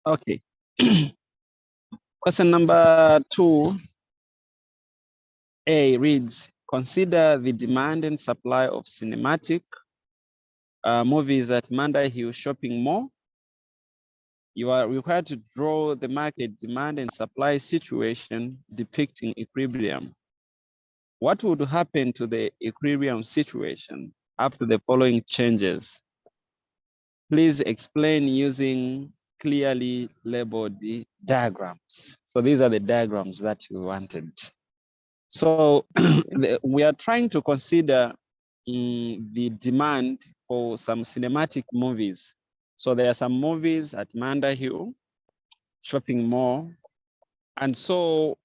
Okay. Question number 2A reads, consider the demand and supply of cinematic movies at Manda Hill Shopping Mall. You are required to draw the market demand and supply situation depicting equilibrium. What would happen to the equilibrium situation after the following changes? Please explain using clearly labeled diagrams. So these are the diagrams that you wanted. So we are trying to consider the demand for some cinematic movies. So there are some movies at Manda Hill Shopping Mall. And so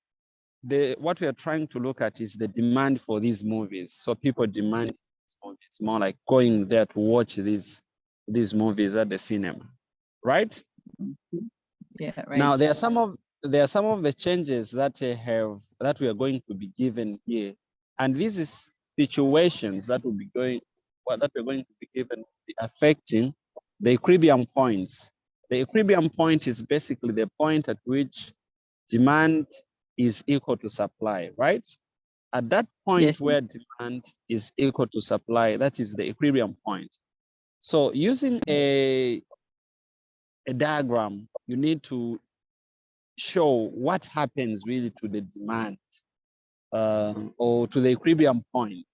what we are trying to look at is the demand for these movies. So people demand these movies, more like going there to watch these movies at the cinema, right? Yeah, right. Now there are some of the changes that we are going to be given here, and these is situations that we're going to be given affecting the equilibrium points. The equilibrium point is basically the point at which demand is equal to supply, right? At that point, yes, where demand is equal to supply, that is the equilibrium point. So using a diagram, you need to show what happens really to the demand or to the equilibrium point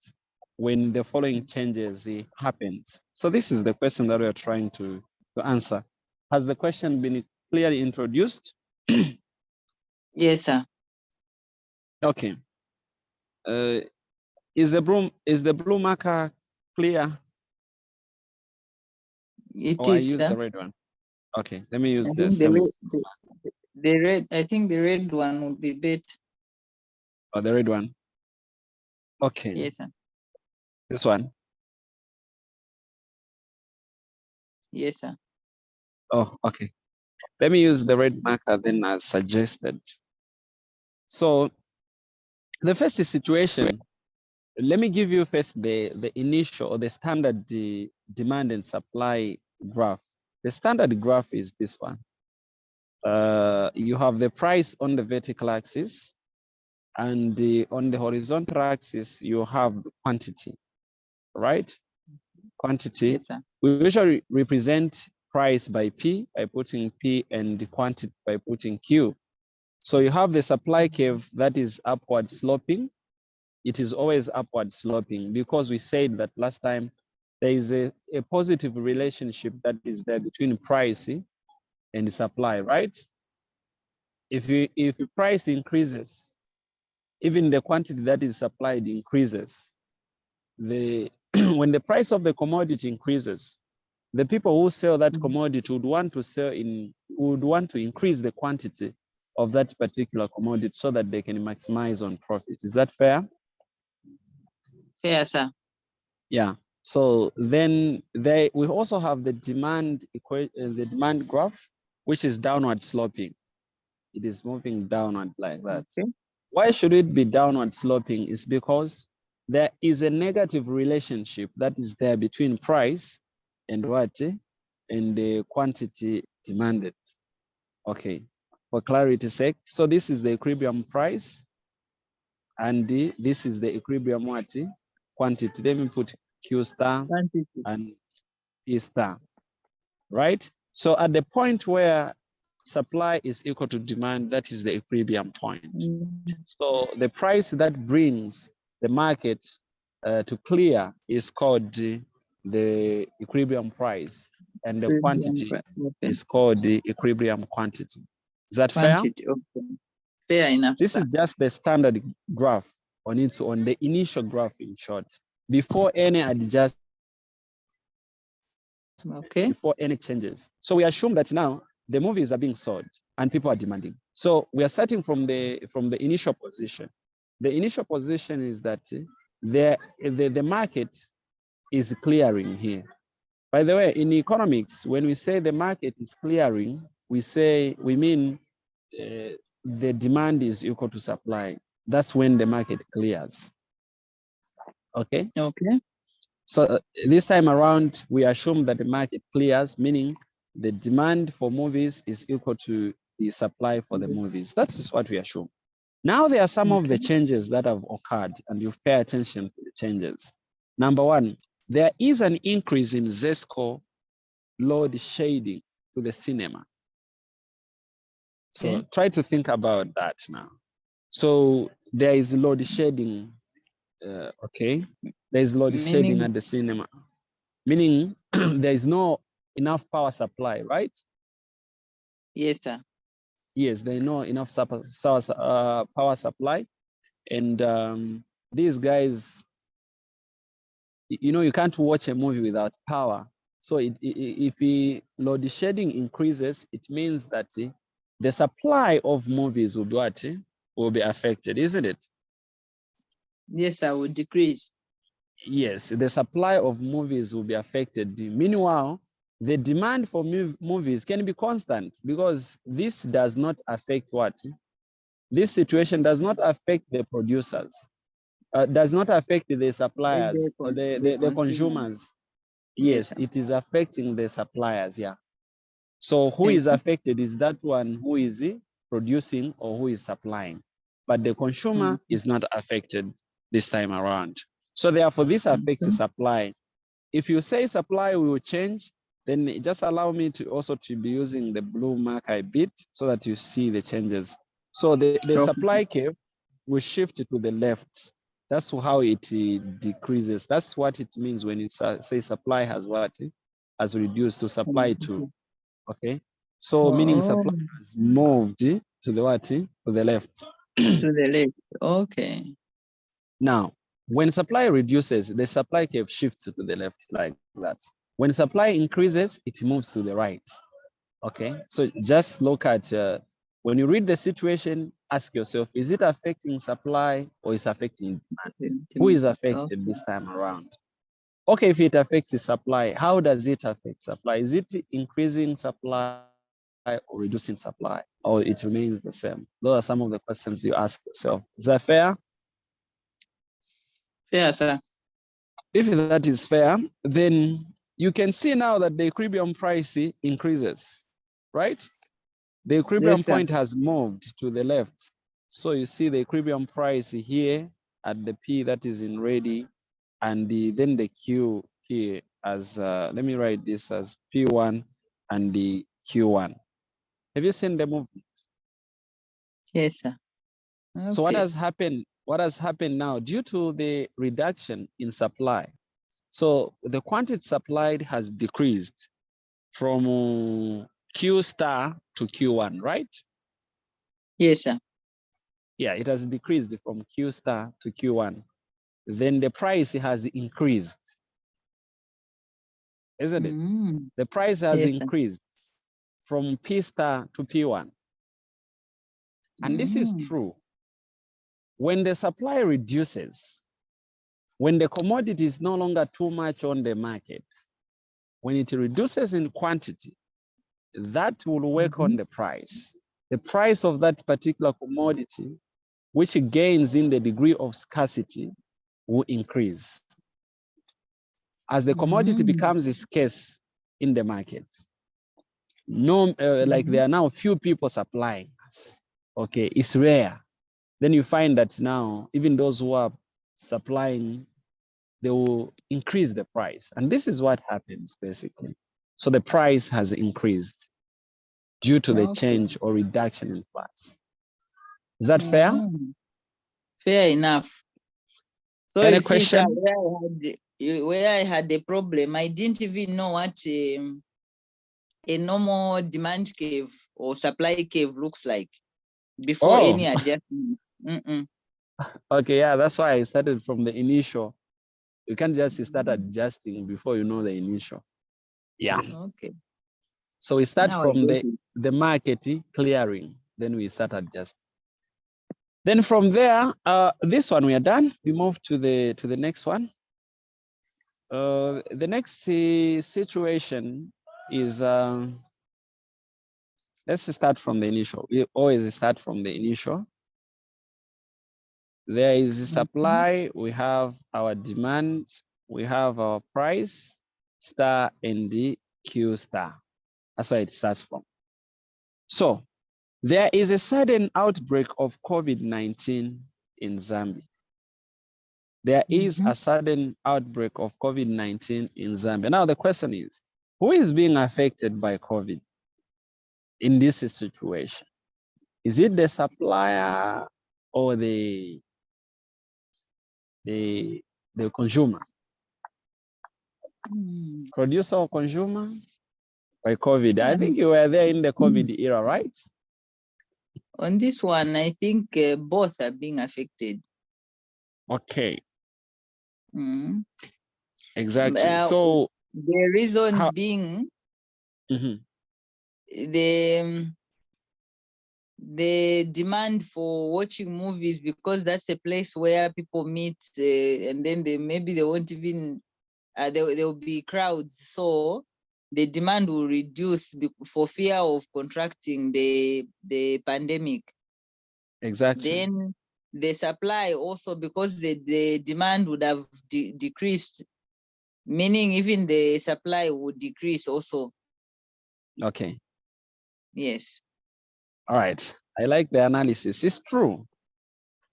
when the following changes happens. So this is the question that we are trying to answer. Has the question been clearly introduced? Yes, sir. Okay. Is the blue marker clear? It or is, I use sir. the red one. Okay, let me use the red. I think the red one would be better. Oh, the red one. Okay. Yes, sir. This one. Yes, sir. Oh, okay. Let me use the red marker then as suggested. So the first situation, let me give you first the initial or the standard demand and supply graph. The standard graph is this one. You have the price on the vertical axis, and on the horizontal axis, you have the quantity, right? Quantity. Yes, sir. We usually represent price by P by putting P and the quantity by putting Q. So you have the supply curve that is upward sloping. It is always upward sloping because we said that last time there is a positive relationship that is there between price and the supply, right? If the price increases, even the quantity that is supplied increases. When the price of the commodity increases, the people who sell that commodity would want to increase the quantity of that particular commodity so that they can maximize on profit. Is that fair? Fair, sir. Yeah. So then we also have the demand graph, which is downward sloping. It is moving downward like that. Okay. Why should it be downward sloping? Is because there is a negative relationship that is there between price and what? And the quantity demanded. Okay, for clarity's sake. So this is the equilibrium price, and this is the equilibrium what? Quantity. Let me put Q star quantity and P star, right? So at the point where supply is equal to demand, that is the equilibrium point. So the price that brings the market to clear is called the equilibrium price, and the quantity is called the equilibrium quantity. Is that quantity, fair? Okay. Fair enough. This is just the standard graph on its own, the initial graph in short, before any adjustments. Okay. Before any changes. So we assume that now the movies are being sold and people are demanding. So we are starting from the initial position. The initial position is that the market is clearing here. By the way, in economics, when we say the market is clearing, we mean the demand is equal to supply. That's when the market clears. Okay. Okay. So this time around, we assume that the market clears, meaning the demand for movies is equal to the supply for the movies. That's what we assume. Now there are some of the changes that have occurred, and you pay attention to the changes. Number one, there is an increase in ZESCO load shading to the cinema. So try to think about that now. So there is load shedding, okay? There is load shedding at the cinema, meaning there is no enough power supply, right? Yes, sir. Yes, there is no enough power supply. And these guys, you know, you can't watch a movie without power. So if load shedding increases, it means that the supply of movies will be what? Will be affected, isn't it? Yes, sir, will decrease. Yes, the supply of movies will be affected. Meanwhile, the demand for movies can be constant because this does not affect what? This situation does not affect the producers, does not affect the suppliers or the consumers. Yes, it is affecting the suppliers, yeah. So who is affected is that one who is producing or who is supplying, but the consumer is not affected this time around. So therefore, this affects the supply. If you say supply will change, then just allow me to also to be using the blue mark a bit so that you see the changes. So the supply curve will shift to the left. That's how it decreases. That's what it means when you say supply has what? Has reduced to supply to. Okay. So meaning supply has moved to the what? To the left. To the left. Okay. Now, when supply reduces, the supply curve shifts to the left like that. When supply increases, it moves to the right. Okay. So just look at when you read the situation, ask yourself, is it affecting supply or is affecting demand? Who is affected this time around? Okay, if it affects the supply, how does it affect supply? Is it increasing supply or reducing supply, or it remains the same? Those are some of the questions you ask yourself. Is that fair? Fair, sir. If that is fair, then you can see now that the equilibrium price increases, right? The equilibrium point has moved to the left. So you see the equilibrium price here at the P that is in ready, and then the Q here as, let me write this as P1 and the Q1. Have you seen the movement? Yes, sir. Okay. So what has happened? What has happened now due to the reduction in supply? So the quantity supplied has decreased from Q star to Q1, right? Yes, sir. Yeah, it has decreased from Q star to Q1. Then the price has increased, isn't it? The price has increased from P star to P1. And this is true. When the supply reduces, when the commodity is no longer too much on the market, when it reduces in quantity, that will work on the price. The price of that particular commodity, which gains in the degree of scarcity, will increase. As the commodity becomes scarce in the market, like there are now few people supplying us. Okay, it's rare. Then you find that now even those who are supplying, they will increase the price. And this is what happens basically. So the price has increased due to the change or reduction in price. Is that fair? Fair enough. So Any you see, sir, question? where I had the problem, I didn't even know what a normal demand curve or supply curve looks like before any adjustment. Okay, yeah, that's why I started from the initial. You can't just start adjusting before you know the initial. Yeah. Okay. So we start Now from the market clearing, then we start adjusting. Then from there, this one we are done. We move to the next one. The next situation is, let's start from the initial. We always start from the initial. There is the supply, we have our demand, we have our price, star and the Q star. That's where it starts from. So there is a sudden outbreak of COVID-19 in Zambia. There is a sudden outbreak of COVID-19 in Zambia. Now the question is, who is being affected by COVID in this situation? Is it the supplier or the consumer? Producer or consumer by COVID? I think you were there in the COVID era, right? On this one, I think both are being affected. Okay. Exactly. So the reason being the demand for watching movies, because that's a place where people meet, and then maybe they won't even there will be crowds, so the demand will reduce for fear of contracting the pandemic. Exactly. Then the supply also, because the demand would have decreased, meaning even the supply would decrease also. Okay. Yes. All right. I like the analysis. It's true.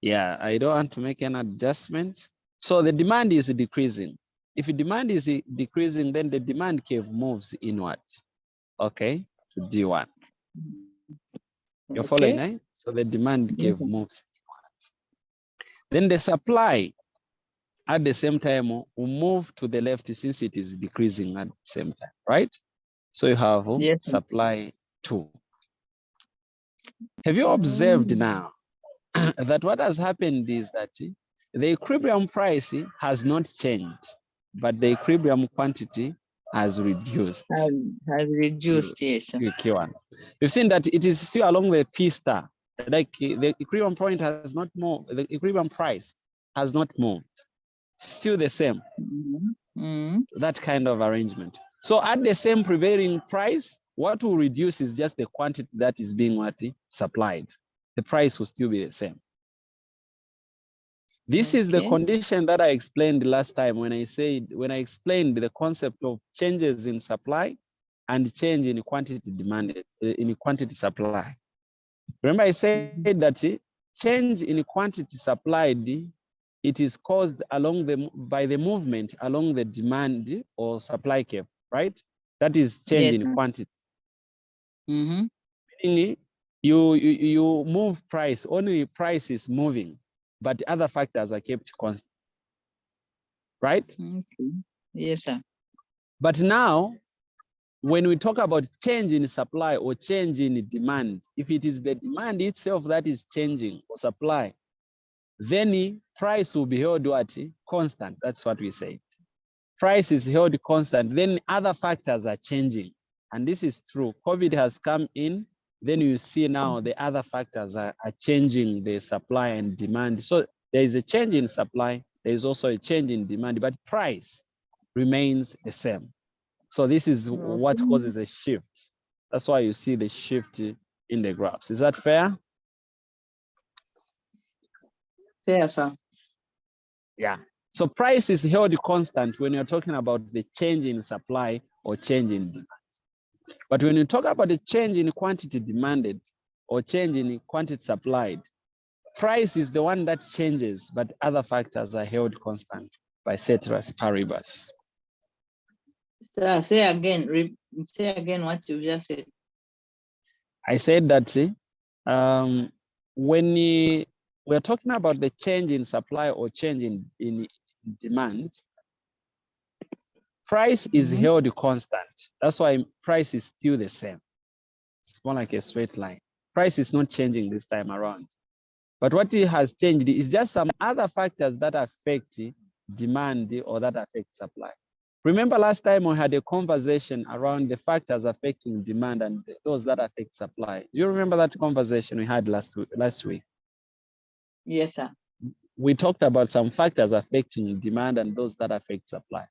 Yeah, I don't want to make any adjustments. So the demand is decreasing. If the demand is decreasing, then the demand curve moves inward. Okay, to D1. You're following, eh? So the demand curve moves inward. Then the supply at the same time will move to the left since it is decreasing at the same time, right? So you have supply 2. Have you observed now that what has happened is that the equilibrium price has not changed, but the equilibrium quantity has reduced. Has reduced, yes. Q1. You've seen that it is still along the P star. Like the equilibrium point has not moved, the equilibrium price has not moved. Still the same. That kind of arrangement. So at the same prevailing price, what will reduce is just the quantity that is being supplied. The price will still be the same. This is the condition that I explained last time when I explained the concept of changes in supply and change in quantity demanded, in quantity supply. Remember I said that change in quantity supplied, it is caused by the movement along the demand or supply curve, right? That is change in quantity. Meaning you move price, only price is moving, but other factors are kept constant, right? Yes, sir. But now, when we talk about change in supply or change in demand, if it is the demand itself that is changing or supply, then price will be held constant. That's what we say. Price is held constant, then other factors are changing. And this is true. COVID has come in, then you see now the other factors are changing the supply and demand. So there is a change in supply, there is also a change in demand, but price remains the same. So this is what causes a shift. That's why you see the shift in the graphs. Is that fair? Fair, sir. Yeah. So price is held constant when you're talking about the change in supply or change in demand. But when you talk about the change in quantity demanded or change in quantity supplied, price is the one that changes, but other factors are held constant by ceteris paribus. Say again what you just said. I said that when we're talking about the change in supply or change in demand, price is held constant. That's why price is still the same. It's more like a straight line. Price is not changing this time around. But what it has changed is just some other factors that affect demand or that affect supply. Remember last time we had a conversation around the factors affecting demand and those that affect supply. Do you remember that conversation we had last week? Yes, sir. We talked about some factors affecting demand and those that affect supply.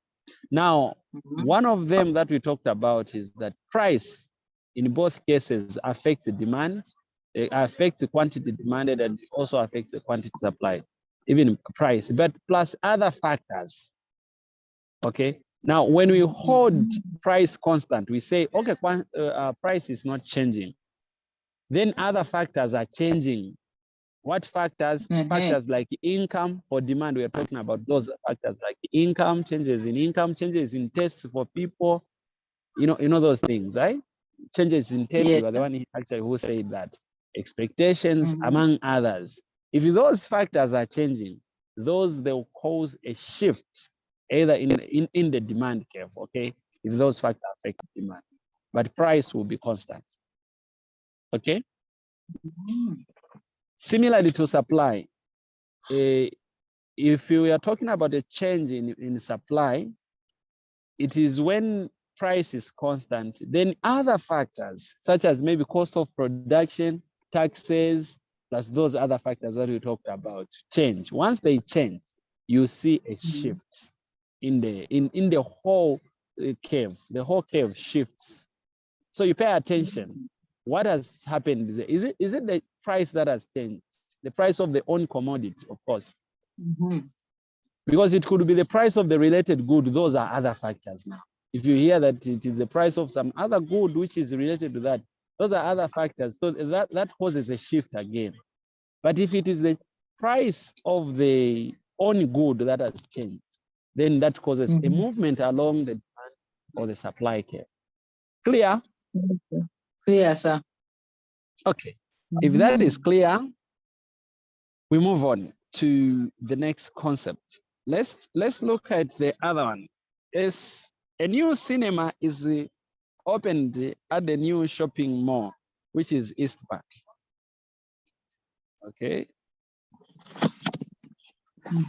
Now, one of them that we talked about is that price in both cases affects the demand, it affects the quantity demanded, and also affects the quantity supplied, even price, but plus other factors. Okay, Now, when we hold price constant, we say, okay, price is not changing. Then other factors are changing. What factors? Factors like income or demand. We are talking about those factors like income, changes in tastes for people. You know those things, right? Changes in taste. Yes. You are the one actually who said that. Expectations, among others. If those factors are changing, they'll cause a shift either in the demand curve, okay? If those factors affect demand, but price will be constant, okay? Similarly to supply, if we are talking about a change in supply, it is when price is constant, then other factors such as maybe cost of production, taxes, plus those other factors that we talked about change. Once they change, you see a shift in the whole curve. The whole curve shifts. So you pay attention. What has happened? Is it the price that has changed? The price of the own commodity, of course. Because it could be the price of the related good. Those are other factors now. If you hear that it is the price of some other good which is related to that, those are other factors. So that causes a shift again. But if it is the price of the own good that has changed, then that causes a movement along the demand or the supply curve. Clear? Clear, sir. Okay. If that is clear, we move on to the next concept. Let's look at the other one. Is a new cinema is opened at the new shopping mall, which is East Park. Okay.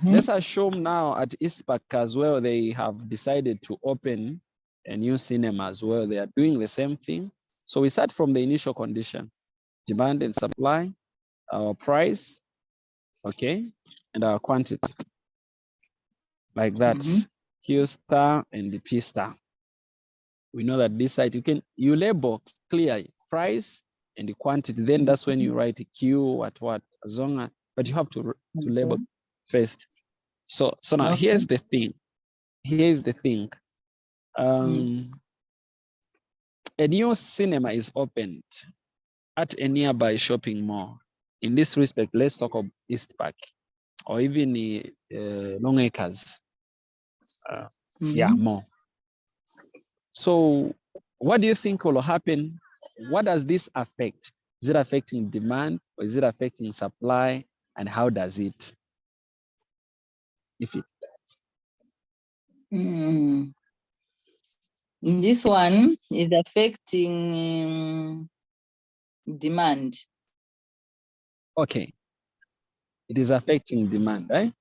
Let's assume now at East Park as well, they have decided to open a new cinema as well. They are doing the same thing. So we start from the initial condition, demand and supply, our price, okay, and our quantity. Like that, Q star and the P star. We know that this side you label clear price and the quantity. Then that's when you write Q at what as long as, but you have to label first. So now here's the thing. Here's the thing. A new cinema is opened at a nearby shopping mall. In this respect, let's talk of East Park or even Long Acres. Yeah, more. So what do you think will happen? What does this affect? Is it affecting demand or is it affecting supply? And how does it? If it does. This one is affecting demand. Okay. It is affecting demand, right?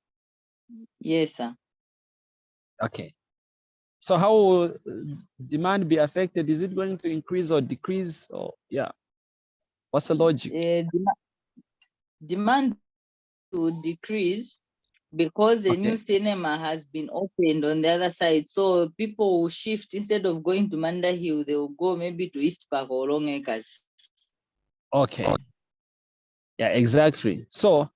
Yes, sir. Okay. So how will demand be affected? Is it going to increase or decrease? Or yeah, what's the logic? Demand will decrease because the new cinema has been opened on the other side. So people will shift. Instead of going to Manda Hill, they will go maybe to East Park or Long Acres. Okay. Yeah, exactly. So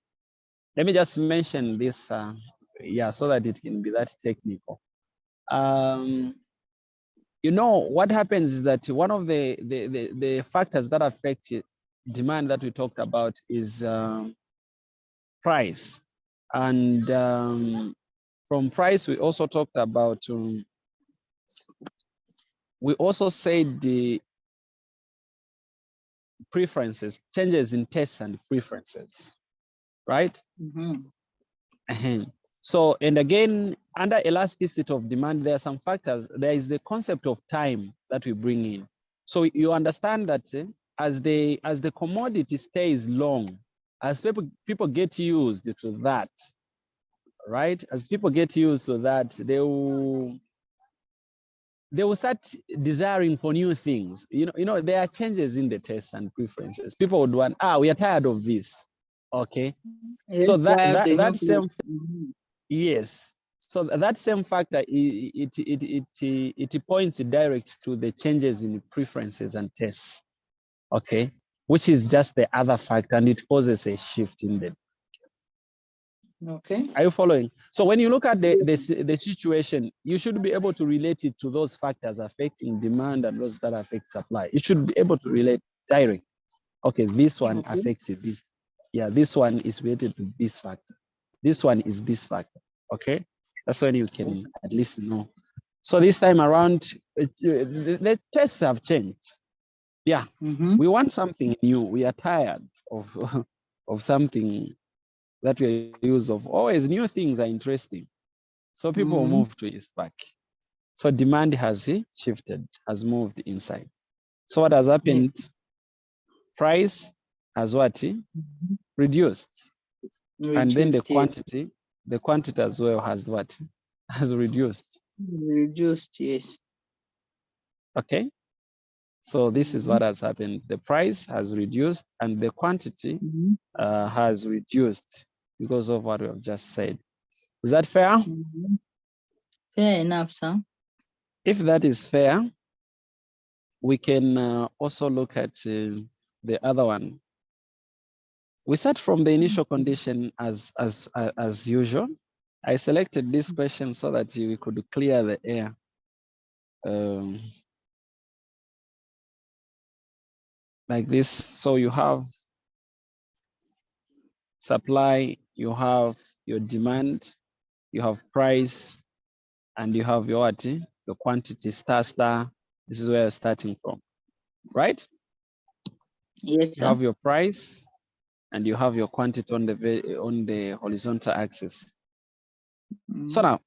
let me just mention this, yeah, so that it can be that technical. You know, what happens is that one of the factors that affect demand that we talked about is price. And from price, we also talked about, we also said the preferences, changes in tastes and preferences, right? So, and again, under elasticity of demand, there are some factors. There is the concept of time that we bring in. So you understand that as the commodity stays long, as people get used to that, right? As people get used to that, they will start desiring for new things. You know, there are changes in the taste and preferences. People would want, we are tired of this. Okay. So that same, yes. So that same factor, it points direct to the changes in preferences and tastes. Okay. Which is just the other factor, and it causes a shift in them. Okay. Are you following? So when you look at the situation, you should be able to relate it to those factors affecting demand and those that affect supply. You should be able to relate direct. Okay, this one affects it. This, yeah, this one is related to this factor. This one is this factor. Okay, that's when you can at least know. So this time around, the tests have changed. Yeah, we want something new. We are tired of of something that we use of. Always new things are interesting. So people move to East Park. So demand has shifted, has moved inside. So what has happened? Price has what? Reduced. And then the quantity as well has what? Has reduced. Reduced, yes. Okay. So this is what has happened. The price has reduced and the quantity has reduced because of what we have just said. Is that fair? Fair enough, sir. If that is fair, we can also look at the other one. We start from the initial condition as usual. I selected this question so that we could clear the air. Like this. So you have supply, you have your demand, you have price, and you have your what? Your quantity, star. This is where you're starting from, right? Yes, sir. You have your price and you have your quantity on the horizontal axis. So now,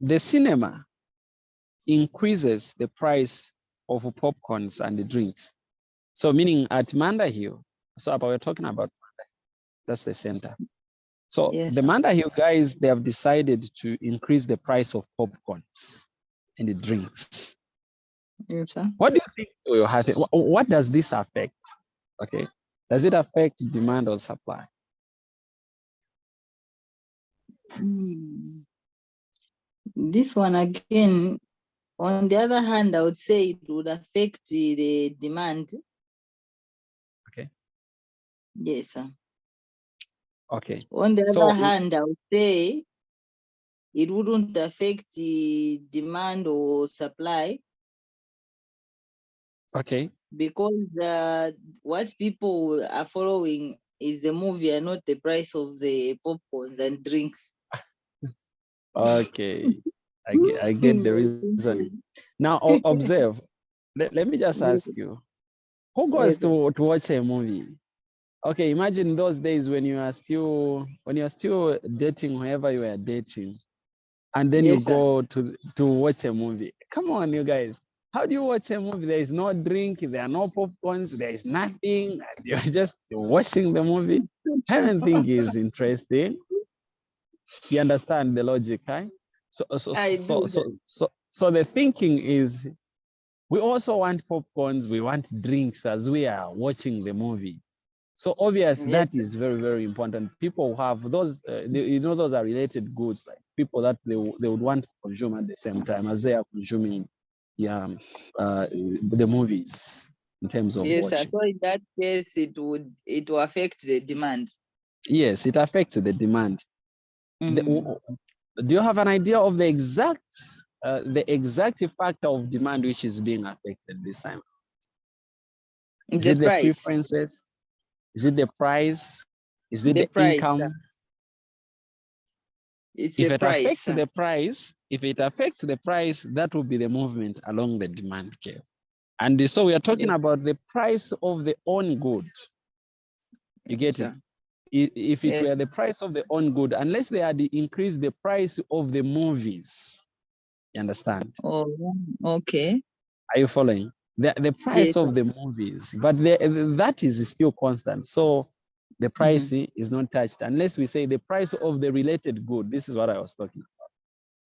the cinema increases the price of popcorns and the drinks. So meaning at Manda Hill, so we're talking about Manda, that's the center. So the Manda Hill guys, they have decided to increase the price of popcorns and the drinks. Yes, sir. What do you think will happen? What does this affect? Okay, does it affect demand or supply? This one again, on the other hand, I would say it would affect the demand. Okay. Yes, sir. Okay. On the other hand, I would say it wouldn't affect the demand or supply. Okay. Because what people are following is the movie and not the price of the popcorns and drinks. Okay. I get the reasoning. Now observe. Let me just ask you, who goes to watch a movie? Okay, imagine those days when you're still dating whoever you are dating, and then you go to watch a movie. Come on, you guys. How do you watch a movie? There is no drink, there are no popcorns, there is nothing. You're just watching the movie. I don't think is interesting. You understand the logic, right? So the thinking is we also want popcorns, we want drinks as we are watching the movie. So obviously that is very, very important. People have those, those are related goods, like people that they would want to consume at the same time as they are consuming the movies in terms of watching. So in that case, it will affect the demand. Yes, it affects the demand. Do you have an idea of the exact factor of demand which is being affected this time? Is it the preferences? Is it the price? Is it the income? If it affects the price, that will be the movement along the demand curve. And so we are talking about the price of the own good. You get it? If it were the price of the own good, unless they had increased the price of the movies, you understand? Oh, okay. Are you following? The price of the movies, but that is still constant. So the price is not touched unless we say the price of the related good. This is what I was talking about.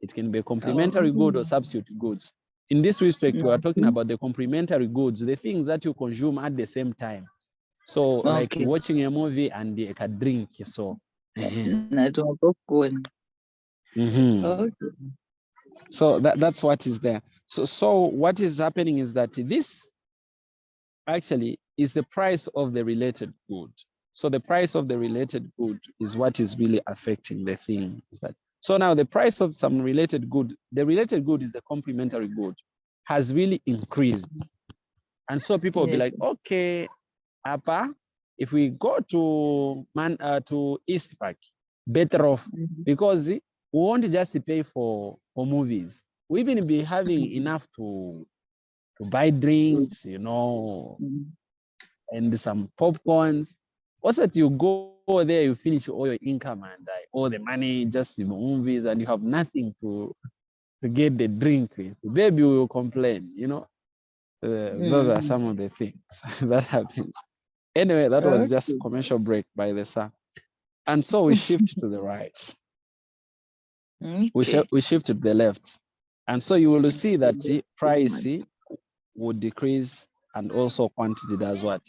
It can be a complementary good or substitute goods. In this respect, we are talking about the complementary goods, the things that you consume at the same time. So like watching a movie and a drink. So so that's what is there. So what is happening is that this actually is the price of the related good. So the price of the related good is what is really affecting the thing. So now the price of some related good, the related good is the complementary good, has really increased. And so people will be like, okay, Apa, if we go to East Park, better off, because we won't just pay for movies. We even be having enough to buy drinks, you know, and some popcorns. What's that? You go there, you finish all your income and all the money just in movies, and you have nothing to get the drink with. Baby will complain, you know. Those are some of the things that happens. Anyway, that was just commercial break by the sir. And so we shift to the right. We shift to the left. And so you will see that the price would decrease and also quantity does what?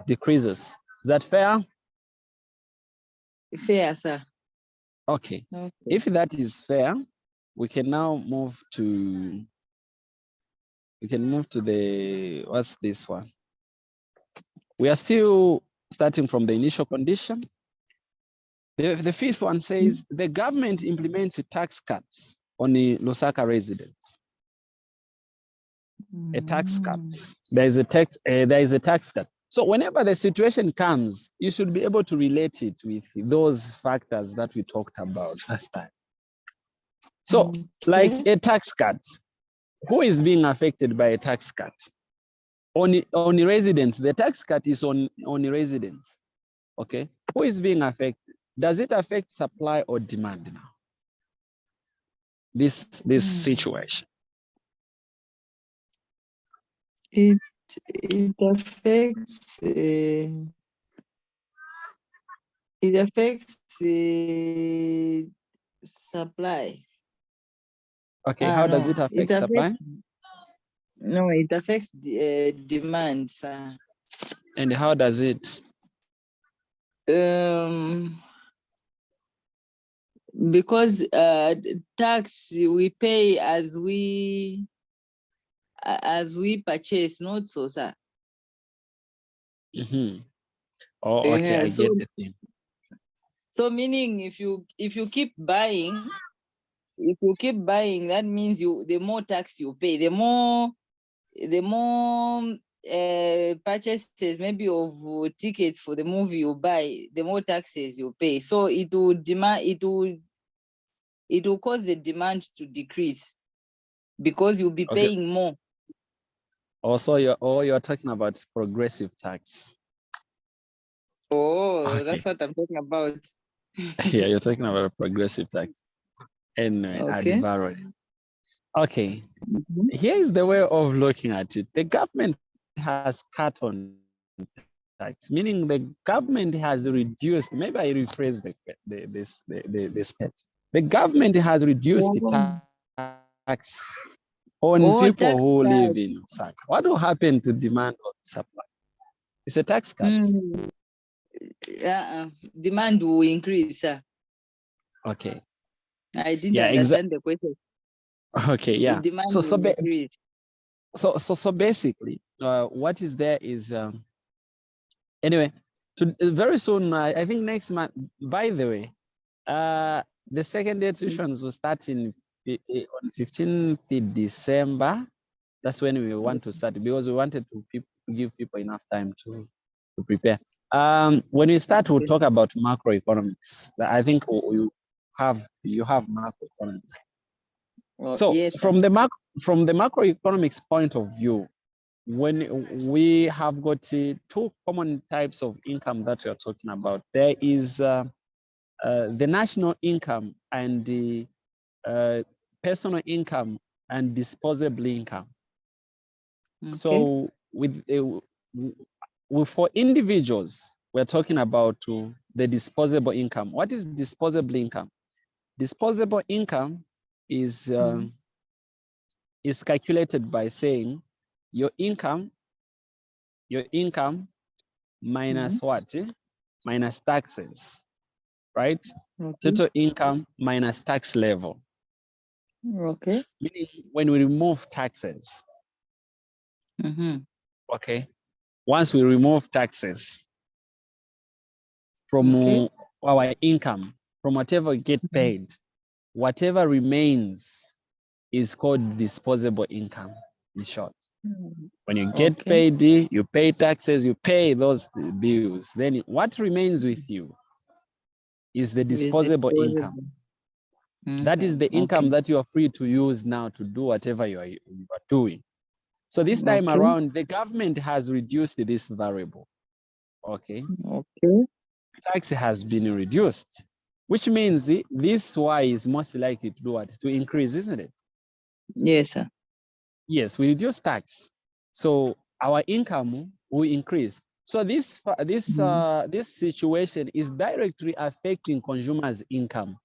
Decreases. Is that fair? Fair, sir. Okay. If that is fair, we can now move to the, what's this one? We are still starting from the initial condition. The fifth one says the government implements tax cuts on the Lusaka residents. A tax cut. There is a tax cut. So whenever the situation comes, you should be able to relate it with those factors that we talked about last time. So like a tax cut, who is being affected by a tax cut? On the residents, the tax cut is on the residents. Okay, who is being affected? Does it affect supply or demand now? This situation. It affects supply. Okay, how does it affect supply? No, it affects demand, sir. And how does it? Because tax we pay as we purchase, not so, sir. Oh, okay, I get the thing. So meaning if you keep buying, that means the more tax you pay, the more purchases maybe of tickets for the movie you buy, the more taxes you pay. So it will cause the demand to decrease because you'll be paying more. Also, you're talking about progressive tax. Oh, okay. That's what I'm talking about. Yeah, you're talking about a progressive tax. Anyway, okay. Here is the way of looking at it. The government has cut on tax, meaning the government has reduced. Maybe I rephrase the state. The government has reduced the tax on people who live in Lusaka. What will happen to demand or supply? It's a tax cut. Demand will increase, sir. Okay. I didn't understand the question. Okay, yeah. Demand will increase. So basically, what is there is anyway. Very soon, I think next month. By the way, the secondary tuitions will start on 15th December. That's when we want to start because we wanted to give people enough time to prepare. When we start, we'll talk about macroeconomics. I think you have macroeconomics. So yes, from the macroeconomics point of view, when we have got two common types of income that we are talking about, there is the national income and the personal income and disposable income. Okay. So for individuals, we're talking about the disposable income. What is disposable income? Disposable income is calculated by saying your income minus what? Minus taxes, right? Okay. Total income minus tax level. Okay. Meaning when we remove taxes. Okay. Once we remove taxes, from our income, from whatever we get paid, whatever remains is called disposable income, in short. When you get paid, you pay taxes, you pay those bills. Then what remains with you is the disposable income. That is the income that you are free to use now to do whatever you are doing. So this time around, the government has reduced this variable. Tax has been reduced, which means this Y is most likely to do what? To increase, isn't it? Yes, sir. Yes, we reduce tax, so our income will increase. So this situation is directly affecting consumers' income.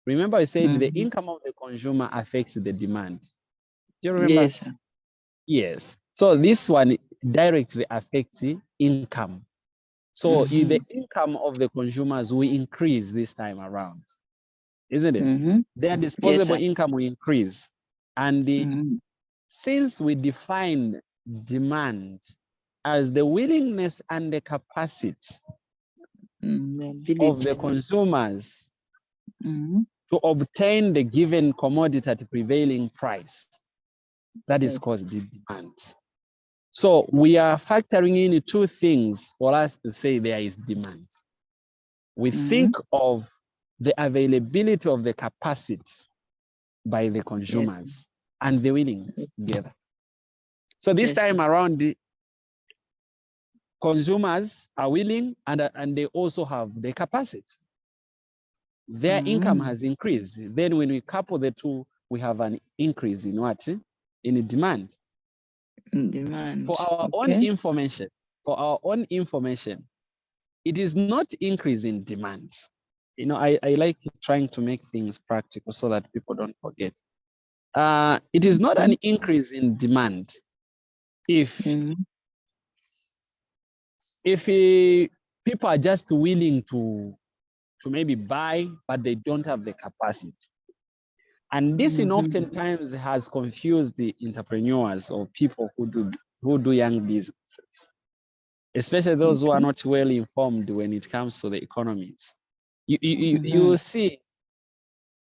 Remember, I said the income of the consumer affects the demand. Do you remember? Yes, sir. Yes. So this one directly affects the income. So the income of the consumers will increase this time around, isn't it? Their disposable income will increase. And since we define demand as the willingness and the capacity of the consumers to obtain the given commodity at prevailing price, that is called the demand. So we are factoring in two things for us to say there is demand. We think of the availability of the capacity by the consumers and the willingness together. So this time around, the consumers are willing and they also have the capacity. Their income has increased. Then when we couple the two, we have an increase in what? In demand. For our own information, it is not increase in demand. You know, I like trying to make things practical so that people don't forget. It is not an increase in demand if people are just willing to maybe buy, but they don't have the capacity. And this in oftentimes has confused the entrepreneurs or people who do young businesses, especially those who are not well informed when it comes to the economies. You see,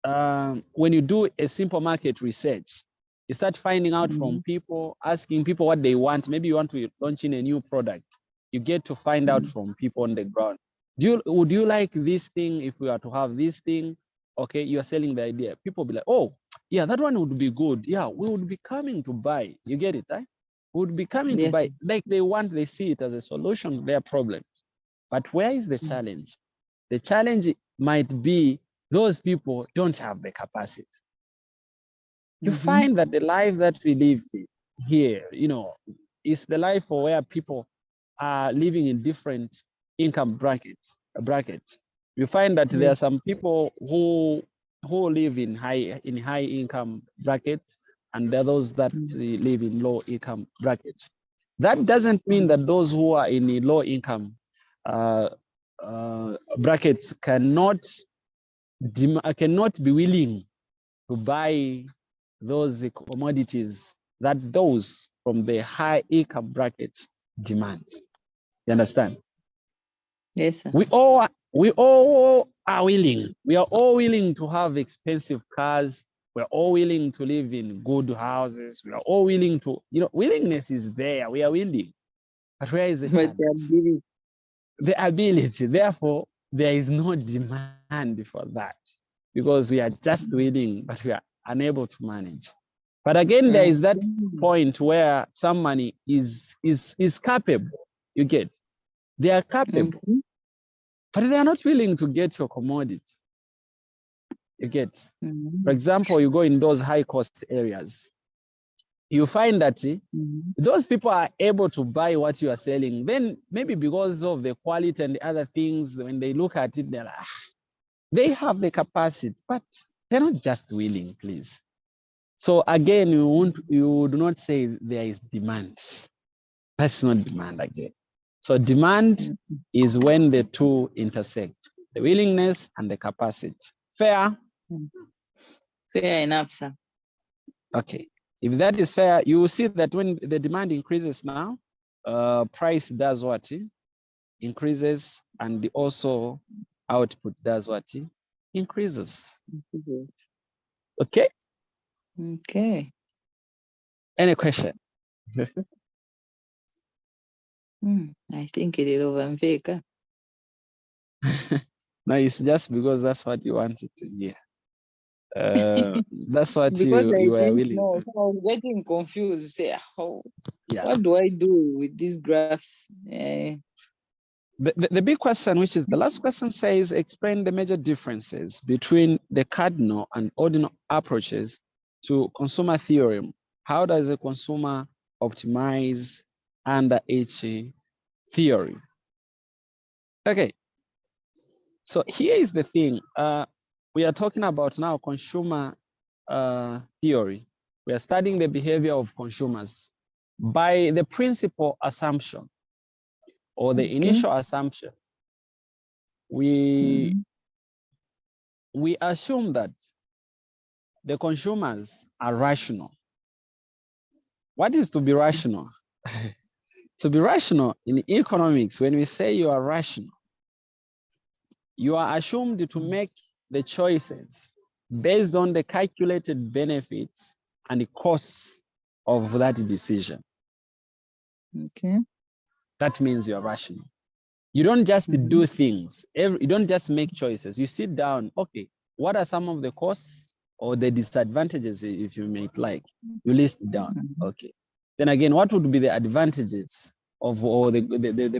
when you do a simple market research, you start finding out from people, asking people what they want. Maybe you want to launch in a new product. You get to find out from people on the ground. Would you like this thing if we are to have this thing? Okay, you are selling the idea. People be like, oh, yeah, that one would be good. Yeah, we would be coming to buy. You get it, right? We would be coming to buy. Like they see it as a solution to their problems. But where is the challenge? The challenge might be those people don't have the capacity. You find that the life that we live here, you know, is the life where people are living in different income brackets. You find that there are some people who live in high income brackets, and there are those that live in low income brackets. That doesn't mean that those who are in the low income brackets cannot be willing to buy those commodities that those from the high income brackets demand. You understand? Yes, sir. We all are willing. We are all willing to have expensive cars. We're all willing to live in good houses. We are all willing to, you know, willingness is there. We are willing. But where is the challenge? The ability. Therefore, there is no demand for that because we are just willing, but we are unable to manage. But again, there is that point where somebody is capable. You get, they are capable, but they are not willing to get your commodity. You get, for example, you go in those high cost areas, you find that those people are able to buy what you are selling. Then maybe because of the quality and the other things, when they look at it, they're like, they have the capacity, but they're not just willing, please. So again, you do not say there is demand. That's not demand again. So demand is when the two intersect, the willingness and the capacity. Fair? Fair enough, sir. Okay. If that is fair, you will see that when the demand increases now, price does what? increases, and also output does what? Increases. Okay? Okay. Any question? I think it is over. No, it's just because that's what you wanted to hear. That's what Because I you were didn't willing know, to. so I was getting confused. Say, Yeah. what do I do with these graphs? The big question, which is the last question, says explain the major differences between the cardinal and ordinal approaches to consumer theorem. How does a consumer optimize under each theory? Okay, so here is the thing. We are talking about now consumer theory. We are studying the behavior of consumers by the principal assumption or the initial assumption. We assume that the consumers are rational. What is to be rational? To be rational in economics, when we say you are rational, you are assumed to make the choices based on the calculated benefits and the costs of that decision. Okay. That means you are rational. You don't just do things. You don't just make choices. You sit down, okay, what are some of the costs or the disadvantages, if you may like? You list it down, okay. Then again, what would be the advantages of or the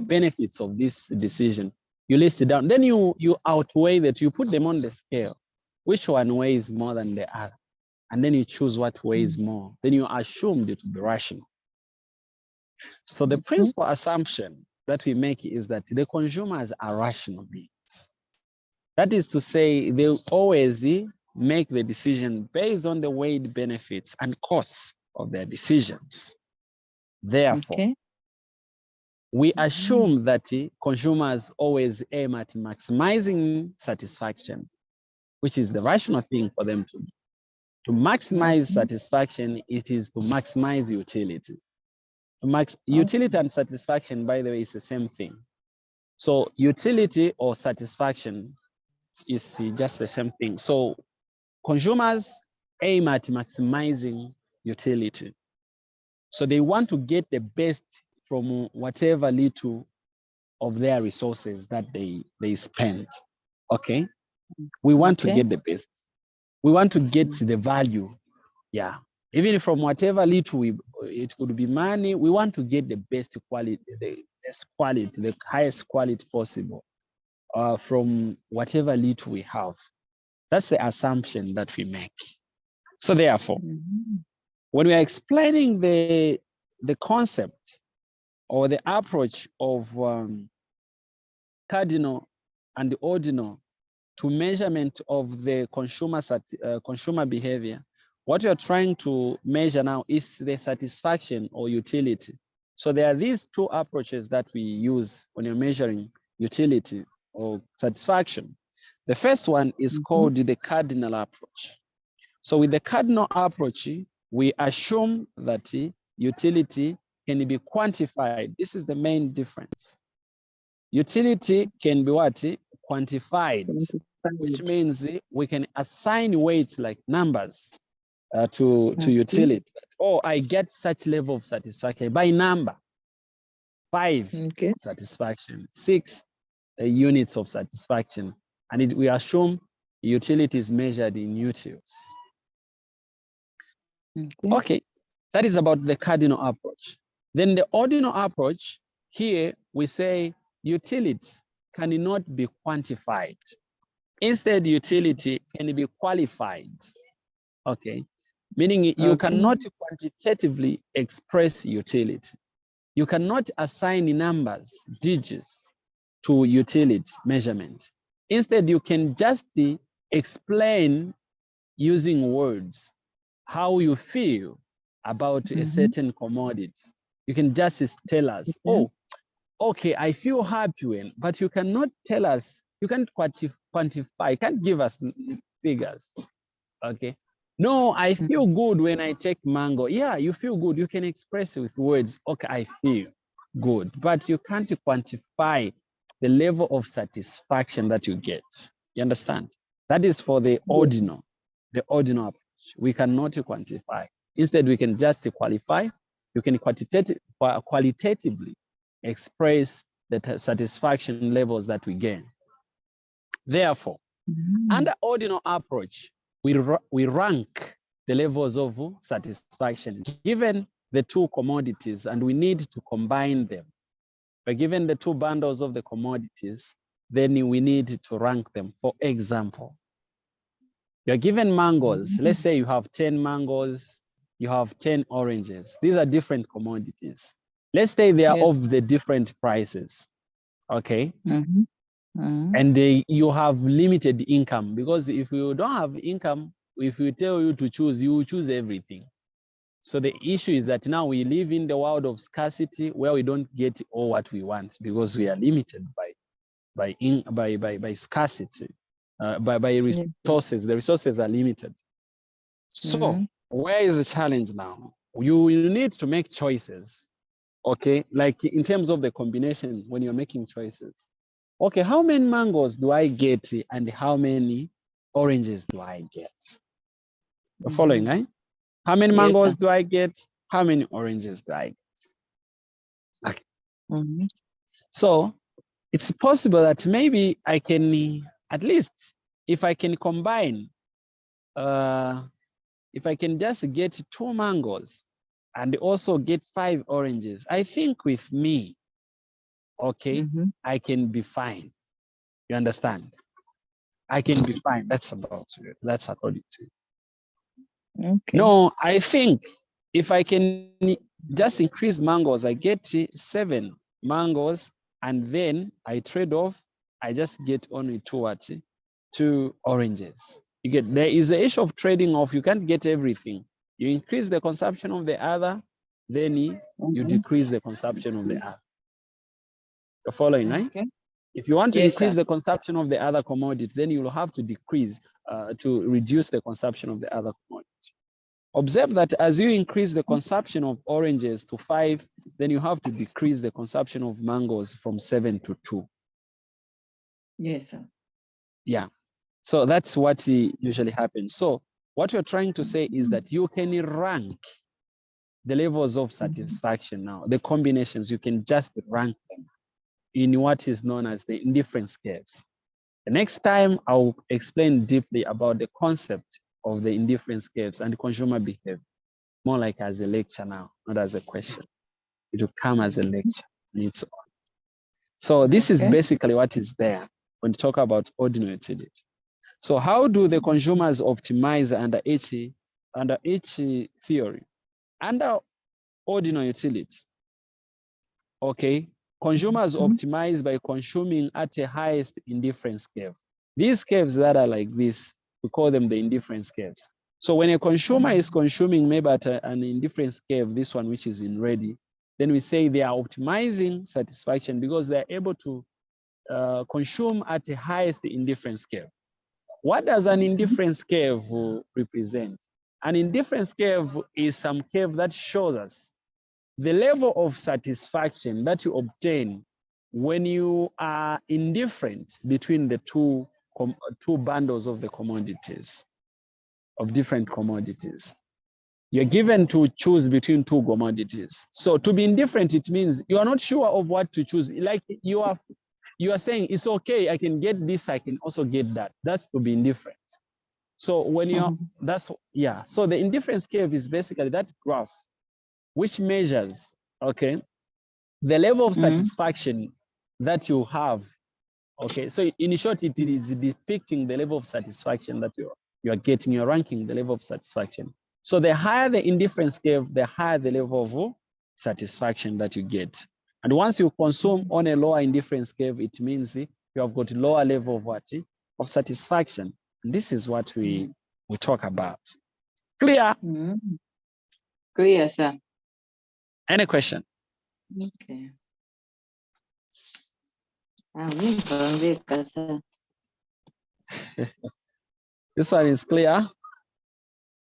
benefits of this decision? You list it down. Then you outweigh that, you put them on the scale. Which one weighs more than the other? And then you choose what weighs more. Then you assume it to be rational. So the principal assumption that we make is that the consumers are rational beings. That is to say, they'll always make the decision based on the weighed benefits and costs of their decisions. Therefore, we assume that consumers always aim at maximizing satisfaction, which is the rational thing for them to do. To maximize satisfaction, it is to maximize utility. Utility and satisfaction, by the way, is the same thing. So utility or satisfaction is just the same thing. So consumers aim at maximizing utility. So they want to get the best from whatever little of their resources that they spend. Okay? We want to get the best. We want to get the value. Yeah. Even from whatever little it could be money, we want to get the best quality, the best quality, the highest quality possible from whatever little we have. That's the assumption that we make. So therefore, when we are explaining the concept or the approach of cardinal and ordinal to measurement of the consumer behavior, what you're trying to measure now is the satisfaction or utility. So there are these two approaches that we use when you're measuring utility or satisfaction. The first one is called the cardinal approach. So with the cardinal approach, we assume that utility can be quantified. This is the main difference. Utility can be what? Quantified, which means we can assign weights like numbers to utility. Oh, I get such level of satisfaction by number. 5 satisfaction, 6 units of satisfaction. And we assume utility is measured in utils. Okay, that is about the cardinal approach. Then the ordinal approach, here we say utility cannot be quantified. Instead, utility can be qualified. Okay, meaning you cannot quantitatively express utility. You cannot assign numbers, digits to utility measurement. Instead, you can just explain using words how you feel about a certain commodity. You can just tell us, oh, okay, I feel happy when, but you cannot tell us, you can't quantify, you can't give us figures, okay? No, I feel good when I take mango. Yeah, you feel good. You can express it with words. Okay, I feel good, but you can't quantify the level of satisfaction that you get. You understand? That is for the ordinal approach. We cannot quantify. Instead, we can just qualify. You can qualitatively express the satisfaction levels that we gain. Therefore, under ordinal approach, we rank the levels of satisfaction given the two commodities, and we need to combine them. By given the two bundles of the commodities, then we need to rank them. For example, you're given mangoes. Let's say you have 10 mangoes, you have 10 oranges. These are different commodities. Let's say they are of the different prices, okay? And you have limited income, because if you don't have income, if we tell you to choose, you will choose everything. So the issue is that now we live in the world of scarcity where we don't get all what we want because we are limited by scarcity, by resources. The resources are limited. So where is the challenge now? You need to make choices, okay? Like in terms of the combination, when you're making choices. Okay, how many mangoes do I get and how many oranges do I get? The following, right? How many mangoes do I get? How many oranges do I get? Okay. So it's possible that maybe I can, at least if I can combine, if I can just get 2 mangoes and also get 5 oranges, I think with me, okay, I can be fine. You understand? I can be fine. That's according to you. Okay. No, I think if I can just increase mangoes, I get 7 mangoes, and then I trade off, I just get only 2 oranges. You get, there is the issue of trading off. You can't get everything. You increase the consumption of the other, then you decrease the consumption of the other. You're following, right? Okay. If you want to increase the consumption of the other commodity, then you'll have to decrease, to reduce the consumption of the other commodity. Observe that as you increase the consumption of oranges to 5, then you have to decrease the consumption of mangoes from 7 to 2. Yes, sir. Yeah. So that's what usually happens. So what you're trying to say is that you can rank the levels of satisfaction now, the combinations, you can just rank them in what is known as the indifference scales. The next time I'll explain deeply about the concept of the indifference scales and consumer behavior, more like as a lecture now, not as a question. It will come as a lecture on its own. So this is basically what is there when you talk about ordinary utility. So how do the consumers optimize under each theory? Under ordinary utility, okay, consumers optimize by consuming at the highest indifference curve. These curves that are like this, we call them the indifference curves. So when a consumer is consuming maybe at an indifference curve, this one which is in red, then we say they are optimizing satisfaction because they are able to consume at the highest indifference curve. What does an indifference curve represent? An indifference curve is some curve that shows us the level of satisfaction that you obtain when you are indifferent between the two bundles of the commodities, of different commodities. You're given to choose between 2 commodities. So to be indifferent, it means you are not sure of what to choose. Like you are saying, it's okay, I can get this, I can also get that. That's to be indifferent. So when you're, so the indifference curve is basically that graph which measures, okay, the level of satisfaction that you have, okay? So in short, it is depicting the level of satisfaction that you are getting, you're ranking the level of satisfaction. So the higher the indifference curve, the higher the level of satisfaction that you get. And once you consume on a lower indifference curve, it means you have got a lower level of what? Of satisfaction. And this is what we talk about. Clear? Clear, sir. Any question? Okay. This one is clear?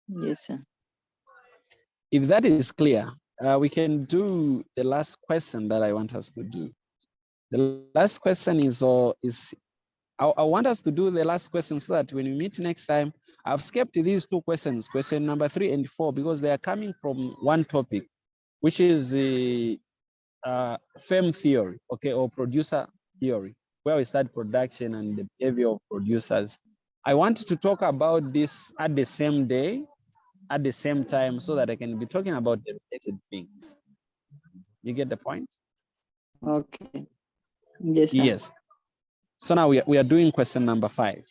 Yes, sir. If that is clear, we can do the last question that I want us to do. The last question is I want us to do the last question so that when we meet next time, I've skipped these two questions, question number 3 and 4, because they are coming from one topic, which is the firm theory, okay, or producer theory, where we start production and the behavior of producers. I want to talk about this at the same day, at the same time, so that I can be talking about the related things. You get the point? Okay. Yes, sir. Yes. So now we are doing question number 5.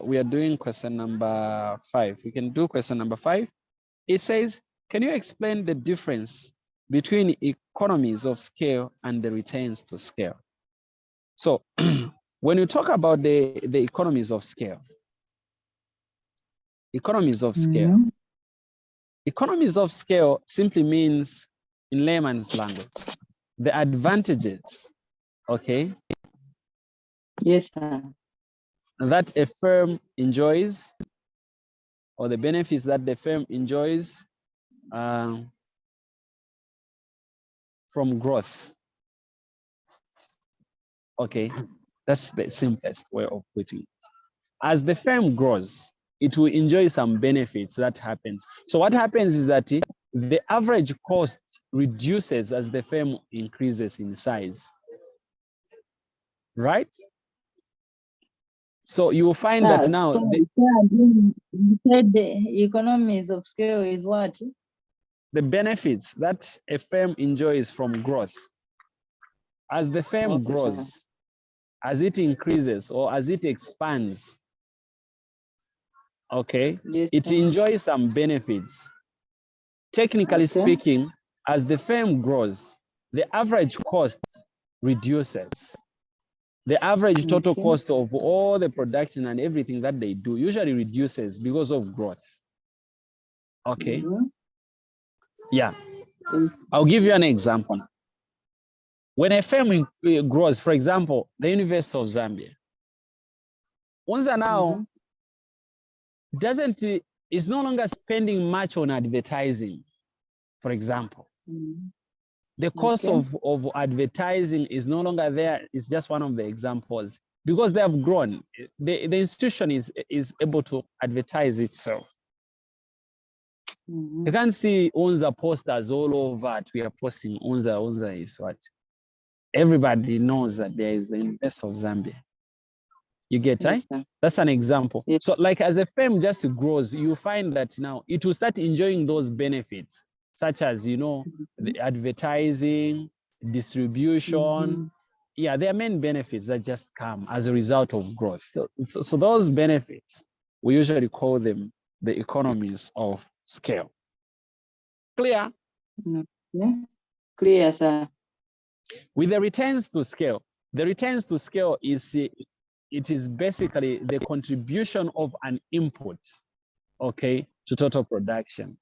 We are doing question number 5. We can do question number 5. It says, can you explain the difference between economies of scale and the returns to scale? So when you talk about the economies of scale, economies of scale simply means, in layman's language, the advantages, okay, yes, sir, that a firm enjoys, or the benefits that the firm enjoys from growth. Okay, that's the simplest way of putting it. As the firm grows, it will enjoy some benefits that happens. So what happens is that the average cost reduces as the firm increases in size, right? So you will find that now you said the economies of scale is what? The benefits that a firm enjoys from growth. As the firm grows, sir, as it increases or as it expands, okay, yes, it enjoys some benefits. Technically speaking, as the firm grows, the average cost reduces. The average total cost of all the production and everything that they do usually reduces because of growth. Okay. Yeah. I'll give you an example. When a firm grows, for example, the University of Zambia, UNZA now is no longer spending much on advertising, for example. The cost of advertising is no longer there. It's just one of the examples. Because they have grown, the institution is able to advertise itself. You can't see UNZA posters all over. We are posting UNZA. UNZA is what? Everybody knows that there is the University of Zambia. You get, yes, right? That's an example. Yes. So like as a firm just grows, you find that now it will start enjoying those benefits, such as, you know, the advertising, distribution. Yeah, there are many benefits that just come as a result of growth. So those benefits, we usually call them the economies of scale. Clear? Yeah. Clear, sir. With the returns to scale, the returns to scale is it is basically the contribution of an input, okay, to total production.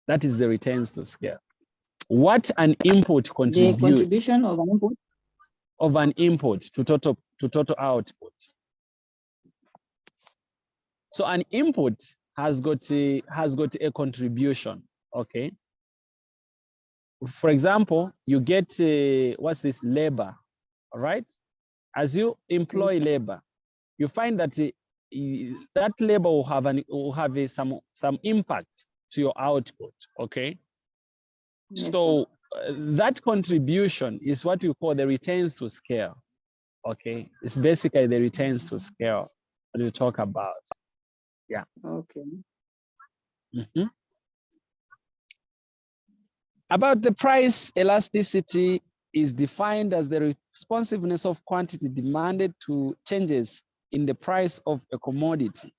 That is the returns to scale. What an input contributes. The contribution of an input? Of an input to total output. So an input has got a contribution, okay? For example, you get what's this, labor, all right? As you employ labor, you find that that labor will have some impact to your output, okay? Yes, so that contribution is what we call the returns to scale, okay? It's basically the returns to scale that we talk about. Yeah. Okay. About the price elasticity is defined as the responsiveness of quantity demanded to changes in the price of a commodity.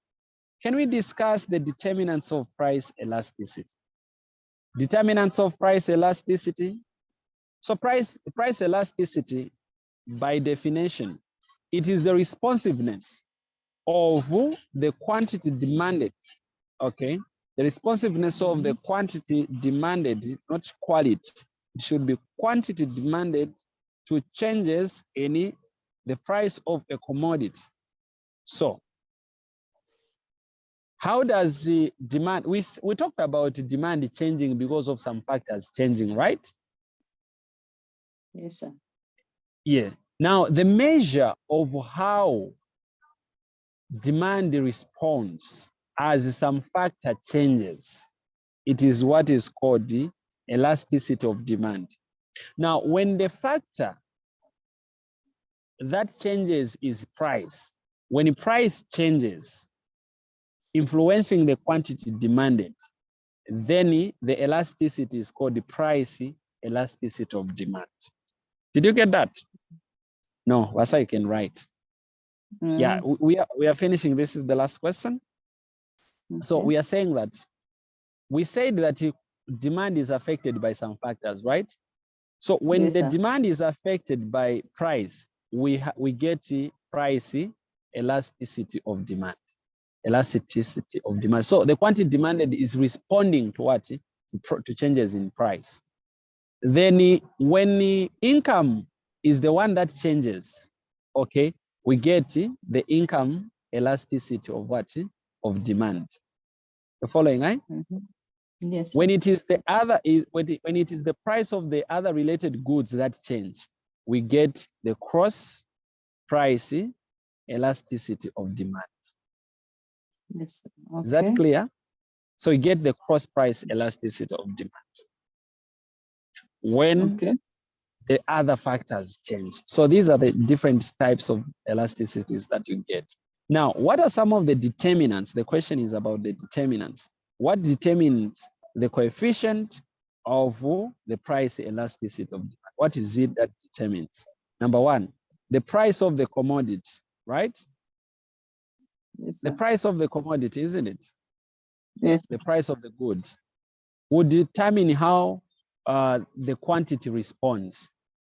Can we discuss the determinants of price elasticity? Determinants of price elasticity. So price elasticity, by definition, it is the responsiveness of the quantity demanded, okay? The responsiveness of the quantity demanded, not quality. It should be quantity demanded to changes in the price of a commodity. So How does the demand, we talked about demand changing because of some factors changing, right? Yes, sir. Yeah. Now, the measure of how demand responds as some factor changes, it is what is called the elasticity of demand. Now, when the factor that changes is price, when price changes, influencing the quantity demanded, then the elasticity is called the price elasticity of demand. Did you get that? No, Wasa, you can write. Yeah, we are finishing. This is the last question. Okay. So we are saying that we said that demand is affected by some factors, right? So when the demand is affected by price, we get the price elasticity of demand. Elasticity of demand. So the quantity demanded is responding to what? To changes in price. Then when the income is the one that changes, okay, we get the income elasticity of what? Of demand. The following, right? Yes. When it is the other, when it is the price of the other related goods that change, we get the cross price elasticity of demand. Yes. Okay. Is that clear? So you get the cross price elasticity of demand when the other factors change. So these are the different types of elasticities that you get. Now, what are some of the determinants? The question is about the determinants. What determines the coefficient of the price elasticity of demand? What is it that determines? Number one, the price of the commodity, right? Yes, the price of the commodity, isn't it? Yes. The price of the goods would determine how the quantity responds.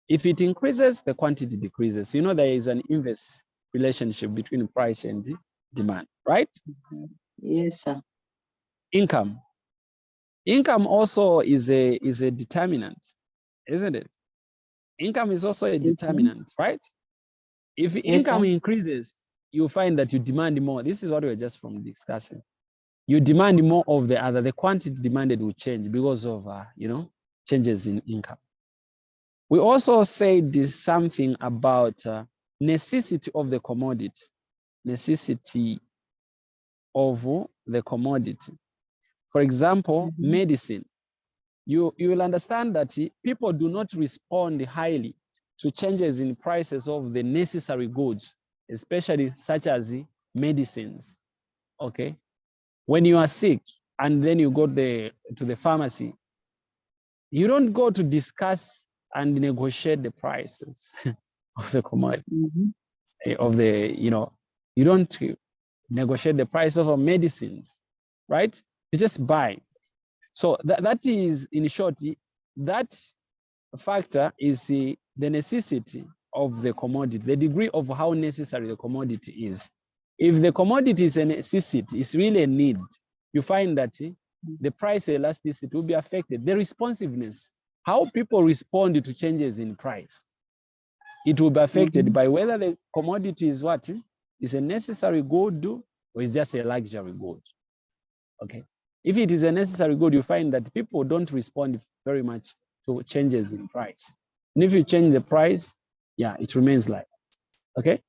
If it increases, the quantity decreases. You know, there is an inverse relationship between price and demand, right? Yes, sir. Income. Income also is a determinant, isn't it? Income is also a determinant, right? If income increases, you find that you demand more. This is what we were just from discussing. You demand more of the other. The quantity demanded will change because of changes in income. We also said this something about necessity of the commodity. Necessity of the commodity. For example, medicine. You will understand that people do not respond highly to changes in prices of the necessary goods, especially such as medicines. Okay, when you are sick and then you go to the pharmacy, you don't go to discuss and negotiate the prices of the commodity of the, you don't negotiate the price of medicines, right? You just buy. So that is, in short, that factor is the necessity of the commodity, the degree of how necessary the commodity is. If the commodity is a necessity, it's really a need, you find that the price elasticity will be affected. The responsiveness, how people respond to changes in price, it will be affected by whether the commodity is what? Is a necessary good or is just a luxury good. Okay. If it is a necessary good, you find that people don't respond very much to changes in price. And if you change the price, yeah, it remains like that. Okay.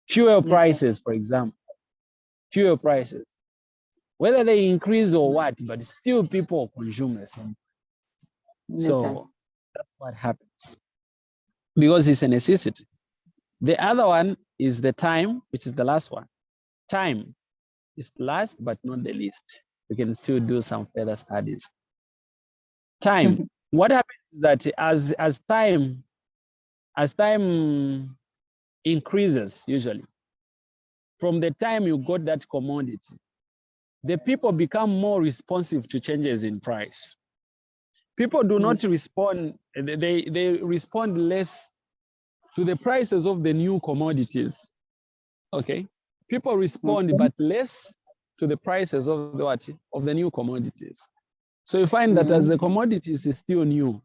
Fuel prices, for example, fuel prices, whether they increase or what, but still people consume the same. So that's what happens because it's a necessity. The other one is the time, which is the last one. Time is last but not the least. We can still do some further studies. Time. What happens is that as time increases, usually, from the time you got that commodity, the people become more responsive to changes in price. People do not respond, they respond less to the prices of the new commodities. Okay. People respond, but less to the prices of the what? Of the new commodities. So you find that as the commodities is still new,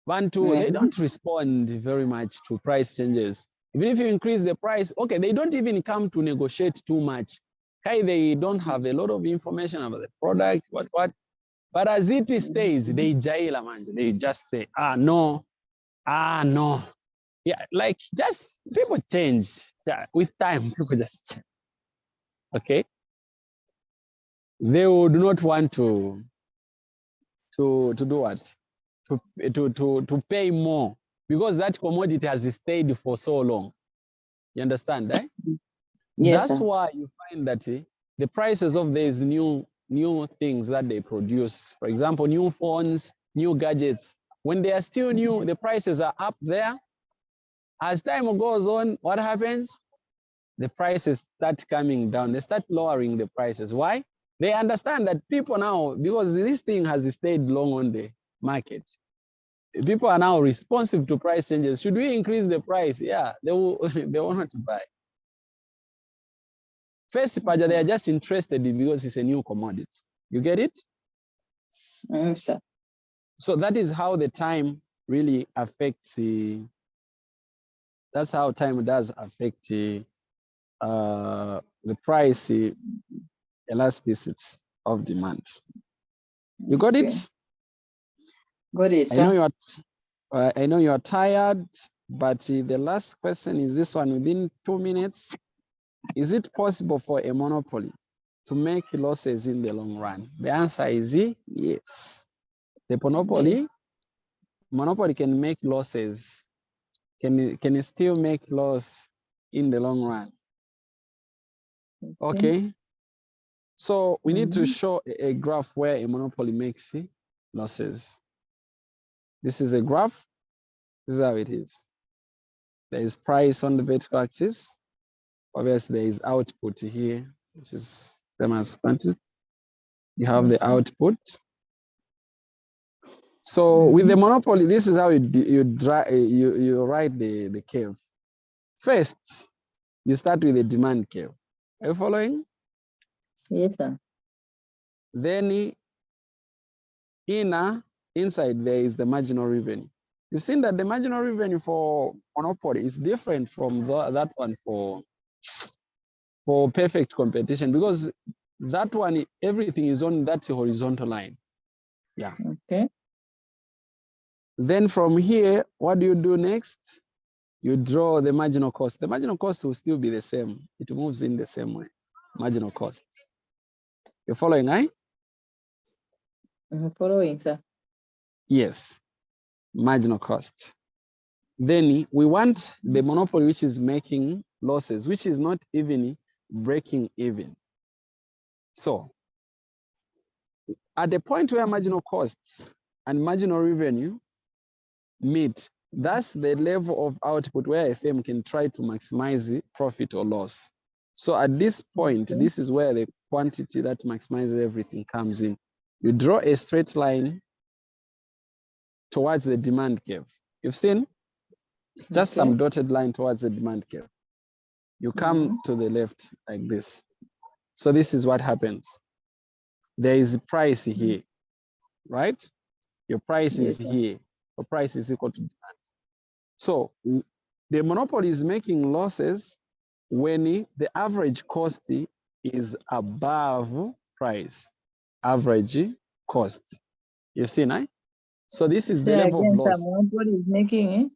they don't respond very much to price changes. Even if you increase the price, okay, they don't even come to negotiate too much. They don't have a lot of information about the product, what. But as it stays, they jaila manje. They just say, no, no. Yeah, like just people change. With time, people just change. Okay. They would not want to do what? To pay more because that commodity has stayed for so long. You understand, eh? Yes, That's sir. why you find that the prices of these new things that they produce, for example, new phones, new gadgets, when they are still new, the prices are up there. As time goes on, what happens? The prices start coming down. They start lowering the prices. Why? They understand that people now, because this thing has stayed long on the market, people are now responsive to price changes. Should we increase the price? Yeah, they will they want to buy. First, they are just interested because it's a new commodity. You get it? Yes, sir. So that is how the time really affects that's how time does affect the price elasticity of demand. You got it? Got it, sir. I know you are tired, but the last question is this one within 2 minutes. Is it possible for a monopoly to make losses in the long run? The answer is yes. The monopoly can make losses. Can still make loss in the long run. Okay. So we need to show a graph where a monopoly makes losses. This is a graph. This is how it is. There is price on the vertical axis. Obviously, there is output here, which is same as quantity. You have the output. So with the monopoly, this is how you write the curve. First, you start with the demand curve. Are you following? Yes, sir. Then inside there is the marginal revenue. You've seen that the marginal revenue for monopoly is different from that one for perfect competition, because that one, everything is on that horizontal line. Yeah. Okay. Then from here, what do you do next? You draw the marginal cost. The marginal cost will still be the same. It moves in the same way. Marginal costs. You're following, eh? I'm following, sir. Yes. Marginal cost. Then we want the monopoly which is making losses, which is not even breaking even. So at the point where marginal costs and marginal revenue meet, that's the level of output where a firm can try to maximize profit or loss. So at this point, this is where the quantity that maximizes everything comes in. You draw a straight line towards the demand curve. You've seen just some dotted line towards the demand curve. You come to the left like this. So this is what happens. There is a price here, right? Your price is here. Your price is equal to demand. So the monopoly is making losses when the average cost is above price. Average cost. You've seen, right? So this is the level of loss. Monopoly is making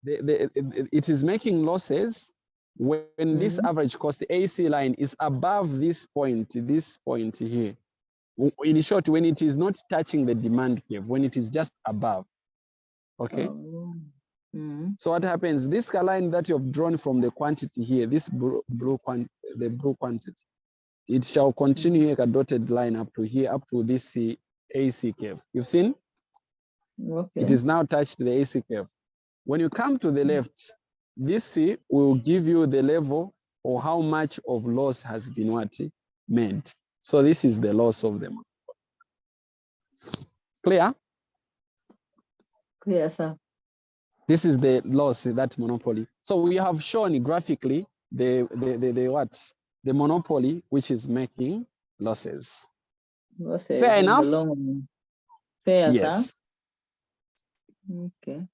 it is making losses when this average cost, the AC line, is above this point here. In short, when it is not touching the demand curve, when it is just above. Okay. So what happens? This line that you've drawn from the quantity here, this blue quantity, it shall continue like a dotted line up to here, up to this AC curve. You've seen? Okay. It is now touched the AC curve. When you come to the left, this will give you the level or how much of loss has been made. So this is the loss of them. Clear? Clear, sir. This is the loss, that monopoly. So we have shown graphically the monopoly which is making losses. Fair enough? Fair, yes. sir. Okay.